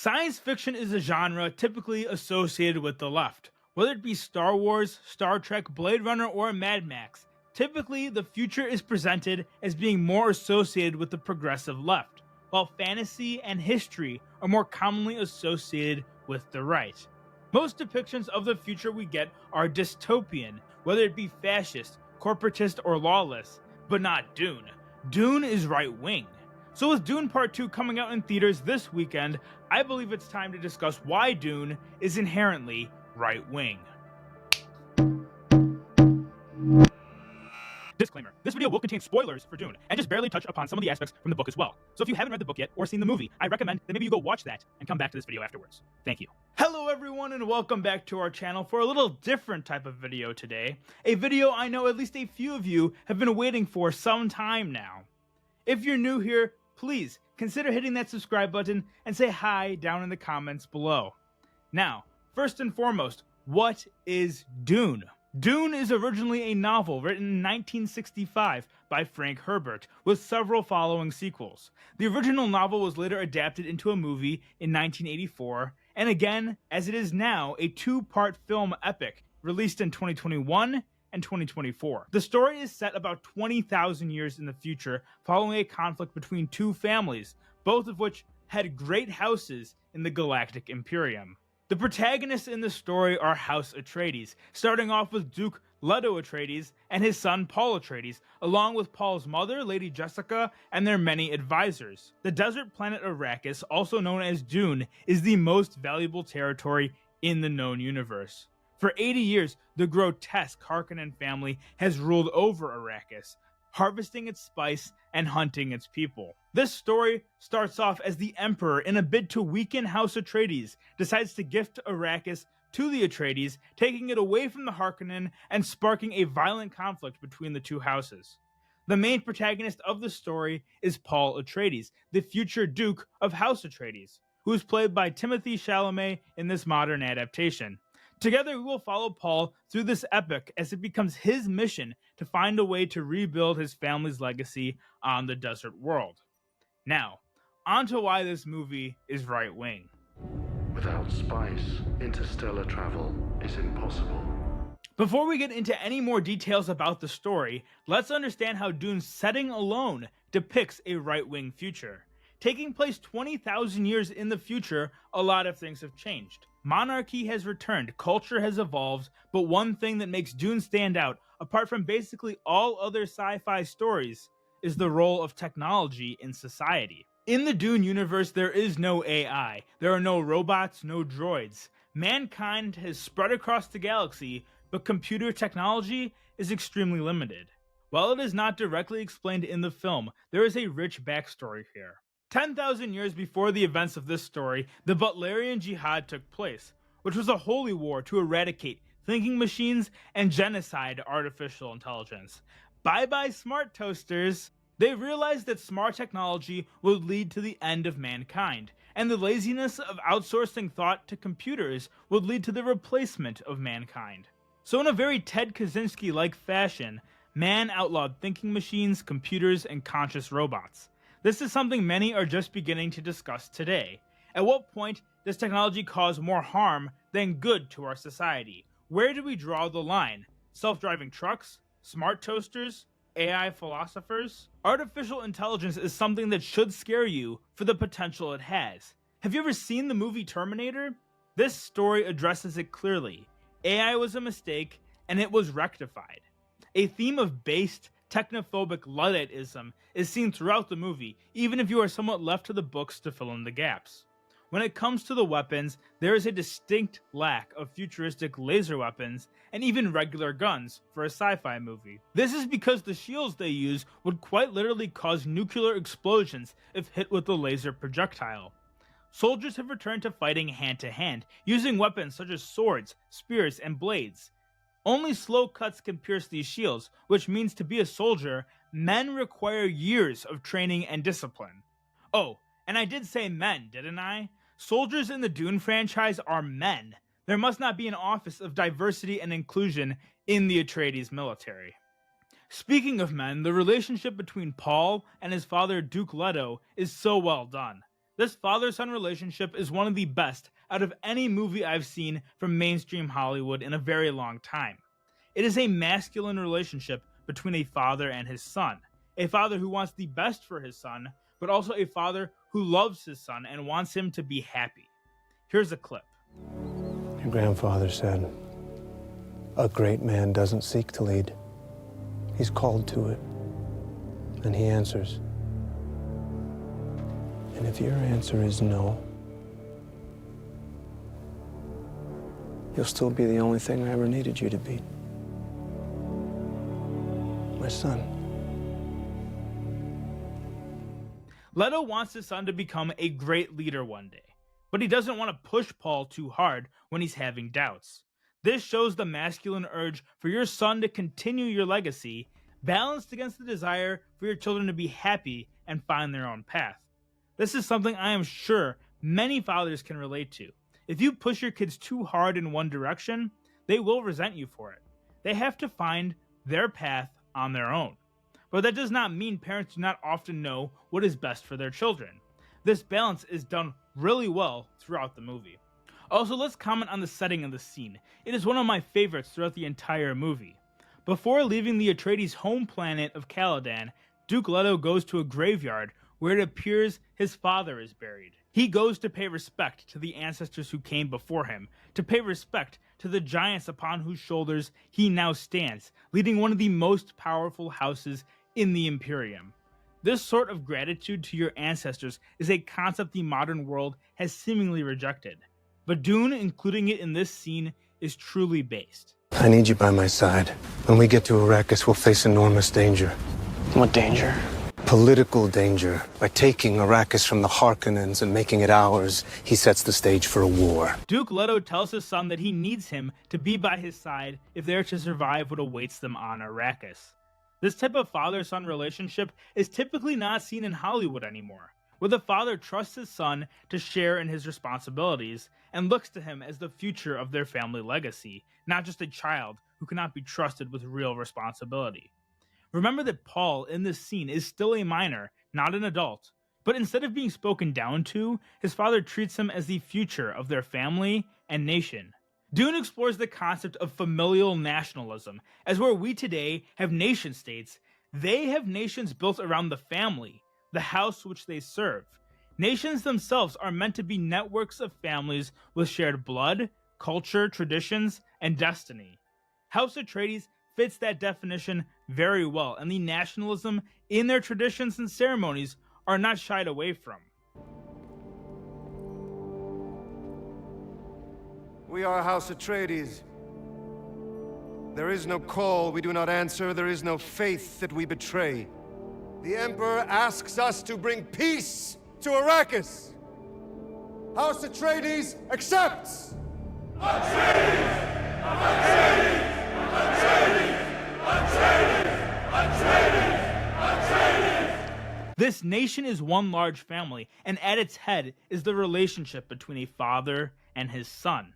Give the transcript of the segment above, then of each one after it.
Science fiction is a genre typically associated with the left. Whether it be Star Wars, Star Trek, Blade Runner, or Mad Max, typically the future is presented as being more associated with the progressive left, while fantasy and history are more commonly associated with the right. Most depictions of the future we get are dystopian, whether it be fascist, corporatist, or lawless, but not Dune. Dune is right-wing. So with Dune Part 2 coming out in theaters this weekend, I believe it's time to discuss why Dune is inherently right-wing. Disclaimer, this video will contain spoilers for Dune, and just barely touch upon some of the aspects from the book as well. So if you haven't read the book yet or seen the movie, I recommend that maybe you go watch that and come back to this video afterwards. Thank you. Hello everyone and welcome back to our channel for a little different type of video today. A video I know at least a few of you have been waiting for some time now. If you're new here, please consider hitting that subscribe button and say hi down in the comments below. Now, first and foremost, what is Dune? Dune is originally a novel written in 1965 by Frank Herbert, with several following sequels. The original novel was later adapted into a movie in 1984, and again, as it is now, a two-part film epic released in 2021 and 2024. The story is set about 20,000 years in the future, following a conflict between two families, both of which had great houses in the Galactic Imperium. The protagonists in the story are House Atreides, starting off with Duke Leto Atreides and his son Paul Atreides, along with Paul's mother, Lady Jessica, and their many advisors. The desert planet Arrakis, also known as Dune, is the most valuable territory in the known universe. For 80 years, the grotesque Harkonnen family has ruled over Arrakis, harvesting its spice and hunting its people. This story starts off as the Emperor, in a bid to weaken House Atreides, decides to gift Arrakis to the Atreides, taking it away from the Harkonnen and sparking a violent conflict between the two houses. The main protagonist of the story is Paul Atreides, the future Duke of House Atreides, who is played by Timothée Chalamet in this modern adaptation. Together we will follow Paul through this epic as it becomes his mission to find a way to rebuild his family's legacy on the desert world. Now, on to why this movie is right-wing. Without spice, interstellar travel is impossible. Before we get into any more details about the story, let's understand how Dune's setting alone depicts a right-wing future. Taking place 20,000 years in the future, a lot of things have changed. Monarchy has returned, culture has evolved, but one thing that makes Dune stand out, apart from basically all other sci-fi stories, is the role of technology in society. In the Dune universe, there is no AI. There are no robots, no droids. Mankind has spread across the galaxy, but computer technology is extremely limited. While it is not directly explained in the film, there is a rich backstory here. 10,000 years before the events of this story, the Butlerian Jihad took place, which was a holy war to eradicate thinking machines and genocide artificial intelligence. Bye-bye smart toasters! They realized that smart technology would lead to the end of mankind, and the laziness of outsourcing thought to computers would lead to the replacement of mankind. So in a very Ted Kaczynski-like fashion, man outlawed thinking machines, computers, and conscious robots. This is something many are just beginning to discuss today. At what point does technology cause more harm than good to our society? Where do we draw the line? Self-driving trucks? Smart toasters? AI philosophers? Artificial intelligence is something that should scare you for the potential it has. Have you ever seen the movie Terminator? This story addresses it clearly. AI was a mistake, and it was rectified. A theme of based, technophobic Ludditism is seen throughout the movie, even if you are somewhat left to the books to fill in the gaps. When it comes to the weapons, there is a distinct lack of futuristic laser weapons and even regular guns for a sci-fi movie. This is because the shields they use would quite literally cause nuclear explosions if hit with a laser projectile. Soldiers have returned to fighting hand-to-hand, using weapons such as swords, spears, and blades. Only slow cuts can pierce these shields, which means to be a soldier, men require years of training and discipline. Oh, and I did say men, didn't I? Soldiers in the Dune franchise are men. There must not be an office of diversity and inclusion in the Atreides military. Speaking of men, the relationship between Paul and his father Duke Leto is so well done. This father-son relationship is one of the best out of any movie I've seen from mainstream Hollywood in a very long time. It is a masculine relationship between a father and his son, a father who wants the best for his son, but also a father who loves his son and wants him to be happy. Here's a clip. Your grandfather said, "A great man doesn't seek to lead. He's called to it." And he answers. And if your answer is no, you'll still be the only thing I ever needed you to be. My son. Leto wants his son to become a great leader one day, but he doesn't want to push Paul too hard when he's having doubts. This shows the masculine urge for your son to continue your legacy, balanced against the desire for your children to be happy and find their own path. This is something I am sure many fathers can relate to. If you push your kids too hard in one direction, they will resent you for it. They have to find their path on their own. But that does not mean parents do not often know what is best for their children. This balance is done really well throughout the movie. Also, let's comment on the setting of the scene. It is one of my favorites throughout the entire movie. Before leaving the Atreides' home planet of Caladan, Duke Leto goes to a graveyard where it appears his father is buried. He goes to pay respect to the ancestors who came before him, to pay respect to the giants upon whose shoulders he now stands, leading one of the most powerful houses in the Imperium. This sort of gratitude to your ancestors is a concept the modern world has seemingly rejected. But Dune, including it in this scene, is truly based. I need you by my side. When we get to Arrakis, we'll face enormous danger. What danger? Political danger. By taking Arrakis from the Harkonnens and making it ours, he sets the stage for a war. Duke Leto tells his son that he needs him to be by his side if they are to survive what awaits them on Arrakis. This type of father-son relationship is typically not seen in Hollywood anymore, where the father trusts his son to share in his responsibilities and looks to him as the future of their family legacy, not just a child who cannot be trusted with real responsibility. Remember that Paul in this scene is still a minor, not an adult, but instead of being spoken down to, his father treats him as the future of their family and nation. Dune explores the concept of familial nationalism, as where we today have nation states, they have nations built around the family, the house which they serve. Nations themselves are meant to be networks of families with shared blood, culture, traditions, and destiny. House Atreides fits that definition very well, and the nationalism in their traditions and ceremonies are not shied away from. We are House Atreides. There is no call we do not answer, there is no faith that we betray. The Emperor asks us to bring peace to Arrakis. House Atreides accepts! Atreides! Atreides! Atreides! Atreides! Atreides! Atreides! This nation is one large family, and at its head is the relationship between a father and his son.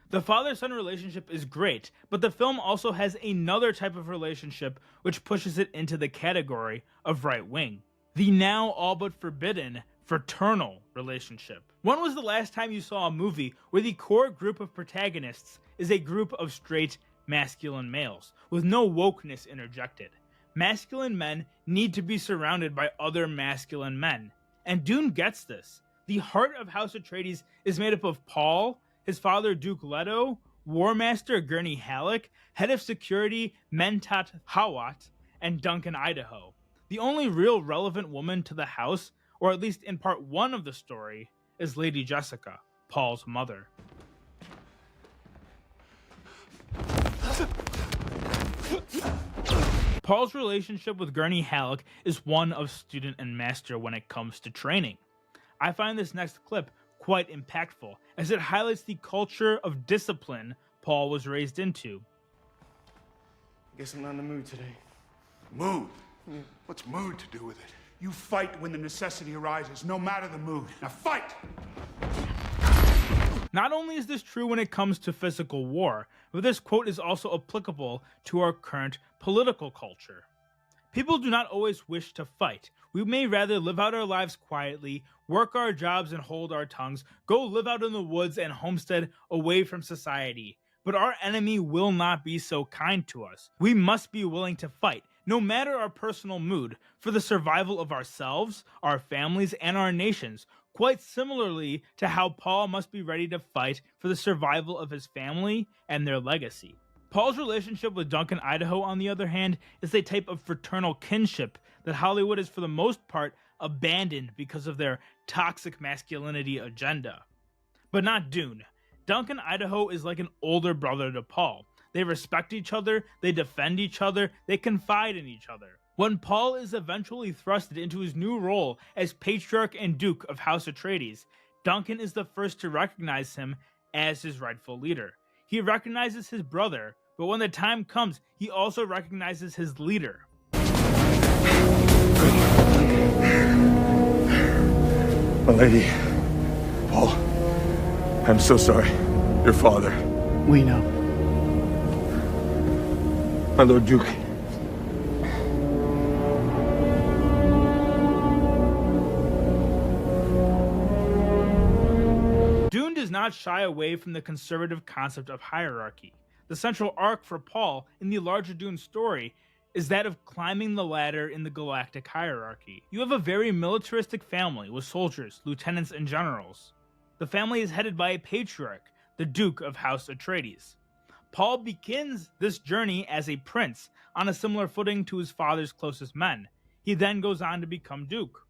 The father-son relationship is great, but the film also has another type of relationship which pushes it into the category of right-wing. The now all but forbidden fraternal relationship. When was the last time you saw a movie where the core group of protagonists is a group of straight, masculine males, with no wokeness interjected? Masculine men need to be surrounded by other masculine men, and Dune gets this. The heart of House Atreides is made up of Paul, his father Duke Leto, War Master Gurney Halleck, Head of Security Mentat Hawat, and Duncan Idaho. The only real relevant woman to the house, or at least in part one of the story, is Lady Jessica, Paul's mother. Paul's relationship with Gurney Halleck is one of student and master when it comes to training. I find this next clip quite impactful, as it highlights the culture of discipline Paul was raised into. Guess I'm not in the mood today. Mood? What's mood to do with it? You fight when the necessity arises, no matter the mood. Now fight! Not only is this true when it comes to physical war, but this quote is also applicable to our current political culture. People do not always wish to fight. We may rather live out our lives quietly, work our jobs and hold our tongues, go live out in the woods and homestead away from society. But our enemy will not be so kind to us. We must be willing to fight, no matter our personal mood, for the survival of ourselves, our families, and our nations, quite similarly to how Paul must be ready to fight for the survival of his family and their legacy. Paul's relationship with Duncan Idaho, on the other hand, is a type of fraternal kinship that Hollywood has for the most part abandoned because of their toxic masculinity agenda. But not Dune. Duncan Idaho is like an older brother to Paul. They respect each other, they defend each other, they confide in each other. When Paul is eventually thrusted into his new role as Patriarch and Duke of House Atreides, Duncan is the first to recognize him as his rightful leader. He recognizes his brother, but when the time comes, he also recognizes his leader. My lady, Paul, I'm so sorry. Your father. We know. My Lord Duke. Dune does not shy away from the conservative concept of hierarchy. The central arc for Paul in the larger Dune story is that of climbing the ladder in the galactic hierarchy. You have a very militaristic family with soldiers, lieutenants, and generals. The family is headed by a patriarch, the Duke of House Atreides. Paul begins this journey as a prince, on a similar footing to his father's closest men. He then goes on to become Duke.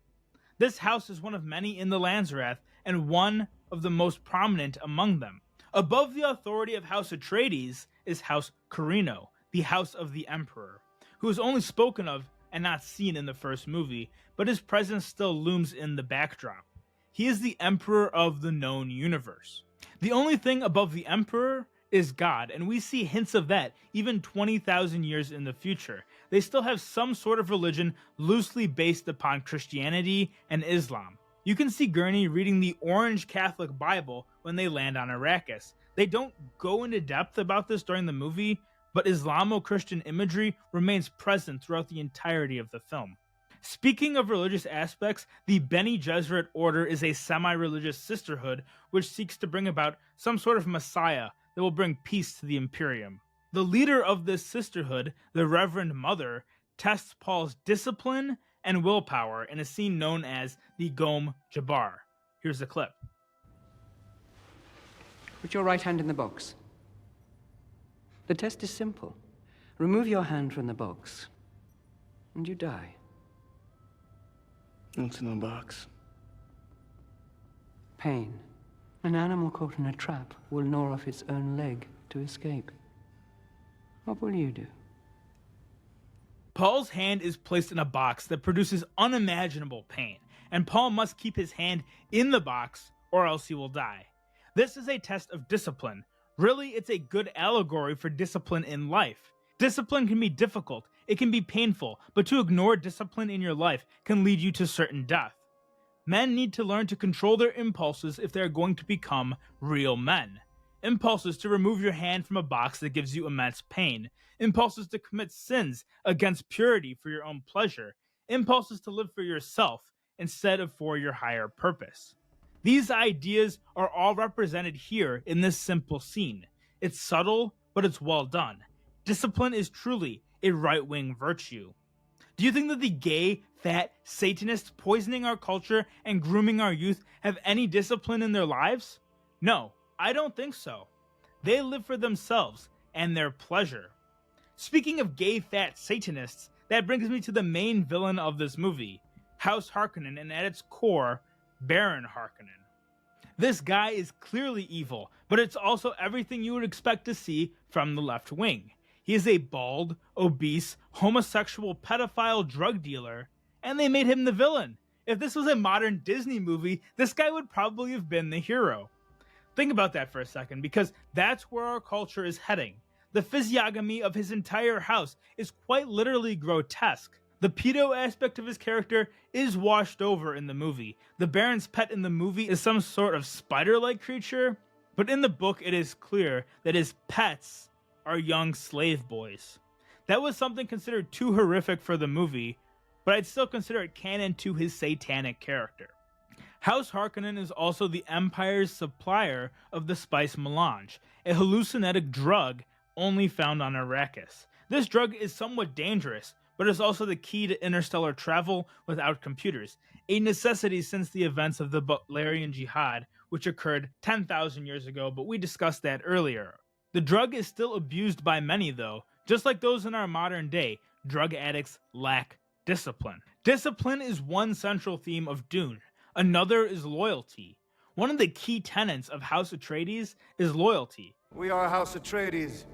This house is one of many in the Landsrath, and one of the most prominent among them. Above the authority of House Atreides is House Carino, the House of the Emperor, who is only spoken of and not seen in the first movie, but his presence still looms in the backdrop. He is the Emperor of the known universe. The only thing above the Emperor is God, and we see hints of that even 20,000 years in the future. They still have some sort of religion loosely based upon Christianity and Islam. You can see Gurney reading the Orange Catholic Bible when they land on Arrakis. They don't go into depth about this during the movie, but Islamo-Christian imagery remains present throughout the entirety of the film. Speaking of religious aspects, the Bene Gesserit order is a semi-religious sisterhood which seeks to bring about some sort of messiah that will bring peace to the Imperium. The leader of this sisterhood, the Reverend Mother, tests Paul's discipline and willpower in a scene known as the Gom Jabbar. Here's the clip. Put your right hand in the box. The test is simple. Remove your hand from the box, and you die. What's in the box? Pain. An animal caught in a trap will gnaw off its own leg to escape. What will you do? Paul's hand is placed in a box that produces unimaginable pain, and Paul must keep his hand in the box or else he will die. This is a test of discipline. Really, it's a good allegory for discipline in life. Discipline can be difficult, it can be painful, but to ignore discipline in your life can lead you to certain death. Men need to learn to control their impulses if they are going to become real men. Impulses to remove your hand from a box that gives you immense pain. Impulses to commit sins against purity for your own pleasure. Impulses to live for yourself instead of for your higher purpose. These ideas are all represented here in this simple scene. It's subtle, but it's well done. Discipline is truly a right-wing virtue. Do you think that the gay, fat Satanists poisoning our culture and grooming our youth have any discipline in their lives? No, I don't think so. They live for themselves and their pleasure. Speaking of gay, fat Satanists, that brings me to the main villain of this movie, House Harkonnen, and at its core, Baron Harkonnen. This guy is clearly evil, but it's also everything you would expect to see from the left wing. He is a bald, obese, homosexual, pedophile drug dealer, and they made him the villain. If this was a modern Disney movie, this guy would probably have been the hero. Think about that for a second, because that's where our culture is heading. The physiognomy of his entire house is quite literally grotesque. The pedo aspect of his character is washed over in the movie. The Baron's pet in the movie is some sort of spider-like creature, but in the book it is clear that his pets are young slave boys. That was something considered too horrific for the movie, but I'd still consider it canon to his satanic character. House Harkonnen is also the Empire's supplier of the spice melange, a hallucinogenic drug only found on Arrakis. This drug is somewhat dangerous, but is also the key to interstellar travel without computers, a necessity since the events of the Butlerian Jihad, which occurred 10,000 years ago, but we discussed that earlier. The drug is still abused by many though, just like those in our modern day. Drug addicts lack discipline. Discipline is one central theme of Dune. Another is loyalty. One of the key tenets of House Atreides is loyalty. We are House Atreides.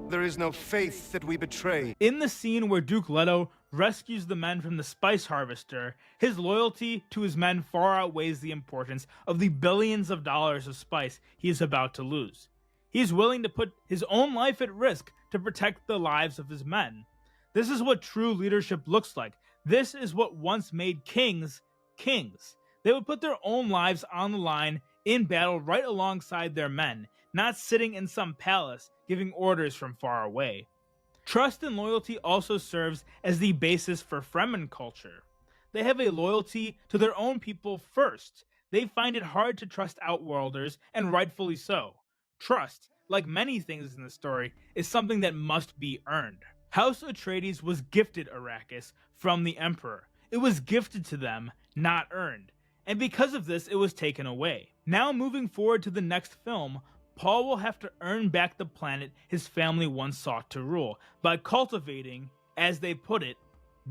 There is no faith that we betray. In the scene where Duke Leto rescues the men from the spice harvester, his loyalty to his men far outweighs the importance of the billions of dollars of spice he is about to lose. He is willing to put his own life at risk to protect the lives of his men. This is what true leadership looks like. This is what once made kings kings. They would put their own lives on the line in battle right alongside their men, not sitting in some palace giving orders from far away. Trust and loyalty also serves as the basis for Fremen culture. They have a loyalty to their own people first. They find it hard to trust outworlders, and rightfully so. Trust, like many things in the story, is something that must be earned. House Atreides was gifted Arrakis from the Emperor. It was gifted to them, not earned. And because of this, it was taken away. Now moving forward to the next film, Paul will have to earn back the planet his family once sought to rule by cultivating, as they put it,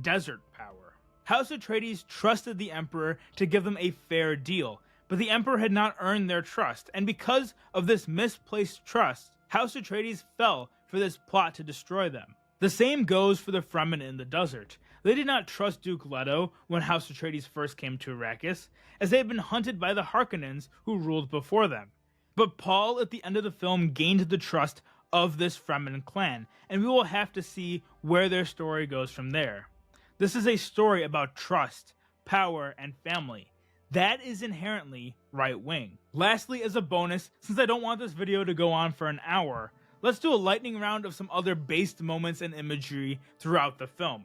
desert power. House Atreides trusted the Emperor to give them a fair deal, but the Emperor had not earned their trust, and because of this misplaced trust, House Atreides fell for this plot to destroy them. The same goes for the Fremen in the desert. They did not trust Duke Leto when House Atreides first came to Arrakis, as they had been hunted by the Harkonnens who ruled before them. But Paul, at the end of the film, gained the trust of this Fremen clan, and we will have to see where their story goes from there. This is a story about trust, power, and family. That is inherently right-wing. Lastly, as a bonus, since I don't want this video to go on for an hour, let's do a lightning round of some other based moments and imagery throughout the film.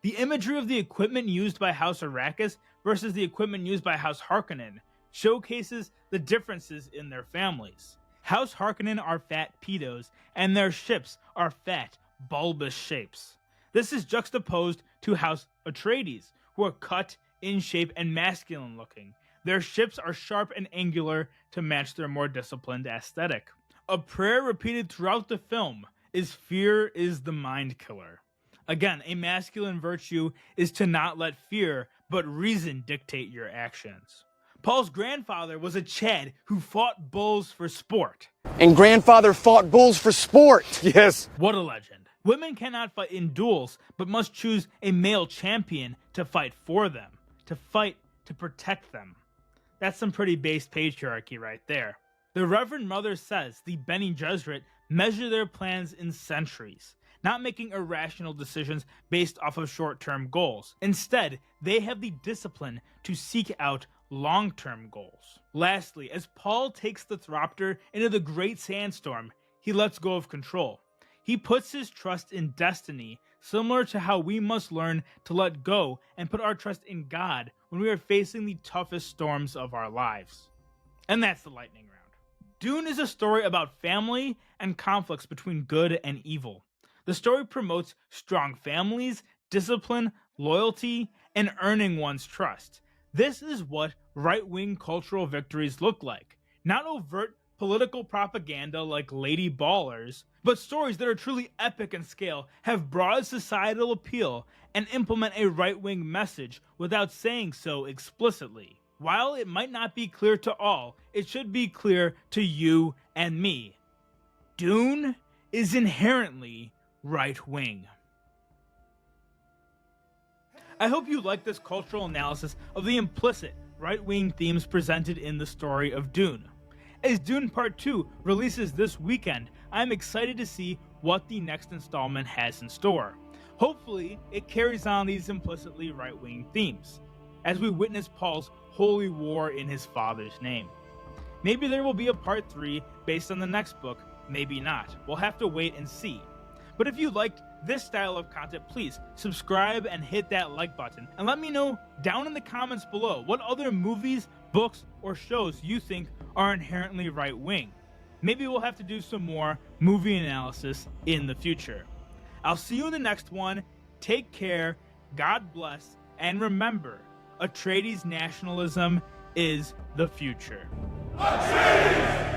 The imagery of the equipment used by House Arrakis versus the equipment used by House Harkonnen showcases the differences in their families. House Harkonnen are fat pedos, and their ships are fat, bulbous shapes. This is juxtaposed to House Atreides, who are cut, in shape, and masculine looking. Their ships are sharp and angular to match their more disciplined aesthetic. A prayer repeated throughout the film is "Fear is the mind killer." Again, a masculine virtue is to not let fear, but reason dictate your actions. Paul's grandfather was a Chad who fought bulls for sport. And grandfather fought bulls for sport. Yes. What a legend. Women cannot fight in duels, but must choose a male champion to fight for them, to fight to protect them. That's some pretty base patriarchy right there. The Reverend Mother says the Bene Gesserit measure their plans in centuries, not making irrational decisions based off of short-term goals. Instead, they have the discipline to seek out long-term goals. Lastly, as Paul takes the Thropter into the Great Sandstorm, he lets go of control. He puts his trust in destiny, similar to how we must learn to let go and put our trust in God when we are facing the toughest storms of our lives. And that's the lightning round. Dune is a story about family and conflicts between good and evil. The story promotes strong families, discipline, loyalty, and earning one's trust. This is what right-wing cultural victories look like. Not overt political propaganda like Lady Ballers, but stories that are truly epic in scale, have broad societal appeal, and implement a right-wing message without saying so explicitly. While it might not be clear to all, it should be clear to you and me. Dune is inherently right-wing. I hope you like this cultural analysis of the implicit right-wing themes presented in the story of Dune. As Dune Part 2 releases this weekend, I'm excited to see what the next installment has in store. Hopefully, it carries on these implicitly right-wing themes, as we witness Paul's holy war in his father's name. Maybe there will be a Part 3 based on the next book, maybe not. We'll have to wait and see. But if you liked this style of content, please subscribe and hit that like button. And let me know down in the comments below what other movies, books, or shows you think are inherently right-wing. Maybe we'll have to do some more movie analysis in the future. I'll see you in the next one. Take care, God bless, and remember, Atreides nationalism is the future. Atreides!